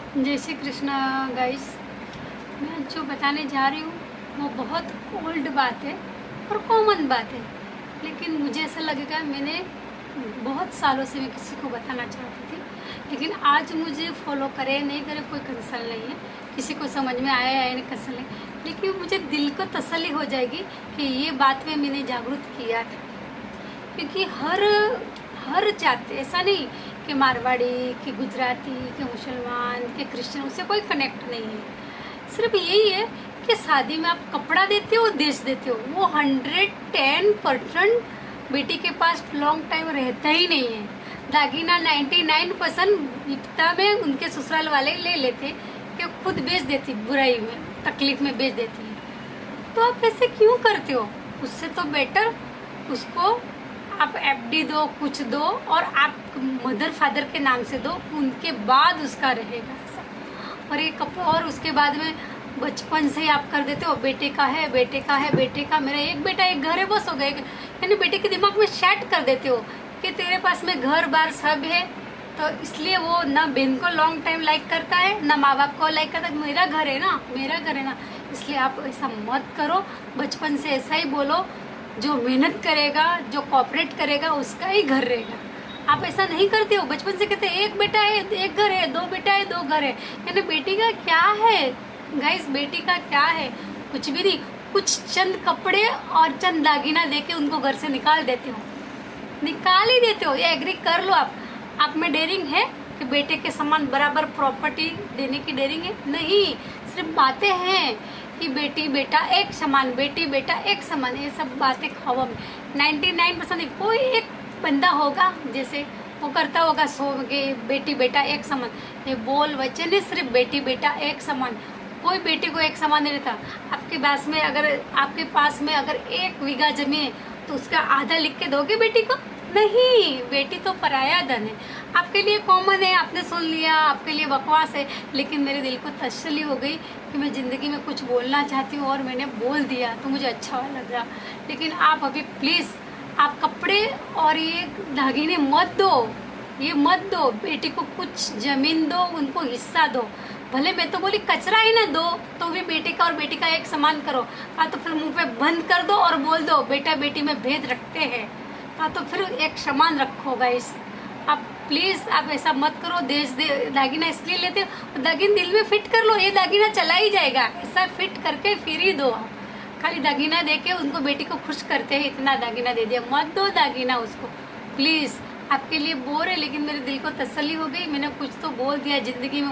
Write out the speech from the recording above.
जय श्री कृष्णा गाइस। मैं जो बताने जा रही हूँ वो बहुत ओल्ड बात है और कॉमन बात है, लेकिन मुझे ऐसा लगेगा मैंने बहुत सालों से मैं किसी को बताना चाहती थी, लेकिन आज मुझे फॉलो करे नहीं करे कोई कंसर्न नहीं है, किसी को समझ में आया या नहीं कंसर्न नहीं, लेकिन मुझे दिल को तसल्ली हो जाएगी कि ये बात में मैंने जागरूक किया था। क्योंकि हर जाति, ऐसा नहीं कि मारवाड़ी कि गुजराती कि मुसलमान कि क्रिश्चियन, उससे कोई कनेक्ट नहीं है। सिर्फ यही है कि शादी में आप कपड़ा देते हो, देश देते हो, वो 110% बेटी के पास लॉन्ग टाइम रहता ही नहीं है। दागीना 99% विपता में उनके ससुराल वाले ले लेते कि खुद बेच देती, बुराई में तकलीफ में बेच देती है। तो आप ऐसे क्यों करते हो? उससे तो बेटर उसको आप एफडी दो, कुछ दो, और आप मदर फादर के नाम से दो, उनके बाद उसका रहेगा। और ये कपड़ा, और उसके बाद में बचपन से ही आप कर देते हो बेटे का है, बेटे का है, बेटे का, मेरा एक बेटा एक घर है, बस हो गए। यानी बेटे के दिमाग में सेट कर देते हो कि तेरे पास में घर बार सब है, तो इसलिए वो ना बहन को लॉन्ग टाइम लाइक करता है, ना माँ बाप को लाइक करता है। मेरा घर है ना, मेरा घर है ना। इसलिए आप ऐसा मत करो, बचपन से ऐसा ही बोलो, जो मेहनत करेगा, जो कॉपरेट करेगा, उसका ही घर रहेगा। आप ऐसा नहीं करते हो। बचपन से कहते हैं एक बेटा है एक घर है, दो बेटा है दो घर है। यानी बेटी का क्या है गाइस, बेटी का क्या है? कुछ भी नहीं, कुछ चंद कपड़े और चंद दागीना देके उनको घर से निकाल देते हो, निकाल ही देते हो। ये एग्री कर लो। आप में डेयरिंग है कि बेटे के समान बराबर प्रॉपर्टी देने की डेयरिंग है? नहीं, सिर्फ बातें हैं कि बेटी बेटा एक समान, बेटी बेटा एक समान, ये सब बातें हवा में। 99% कोई एक बंदा होगा जैसे वो करता होगा, सो के बेटी बेटा एक समान। ये बोल वचन है सिर्फ बेटी बेटा एक समान। कोई बेटी को एक समान नहीं रहता। आपके पास में अगर 1 बीघा जमीन है तो उसका आधा लिख के दोगे बेटी को? नहीं, बेटी तो पराया धन है। आपके लिए कॉमन है, आपने सुन लिया, आपके लिए बकवास है, लेकिन मेरे दिल को तसल्ली हो गई कि मैं ज़िंदगी में कुछ बोलना चाहती हूँ और मैंने बोल दिया तो मुझे अच्छा लग रहा। लेकिन आप अभी प्लीज़ आप कपड़े और ये दागीने मत दो, ये मत दो। बेटी को कुछ ज़मीन दो, उनको हिस्सा दो। भले मैं तो बोली कचरा ही ना दो, तो भी बेटे का और बेटी का एक समान करो। तो फिर मुँह पे बंद कर दो और बोल दो बेटा बेटी में भेद रखते हैं, तो फिर एक समान रखो गाइस। आप प्लीज़ आप ऐसा मत करो। दागीना इसलिए लेते हो, दागीना दिल में फिट कर लो, ये दागीना चला ही जाएगा, ऐसा फिट करके फिर ही दो। खाली दागीना दे के उनको बेटी को खुश करते हैं, इतना दागीना दे दिया, मत दो दागीना उसको प्लीज़। आपके लिए बोर है, लेकिन मेरे दिल को तसल्ली हो गई, मैंने कुछ तो बोल दिया ज़िंदगी में।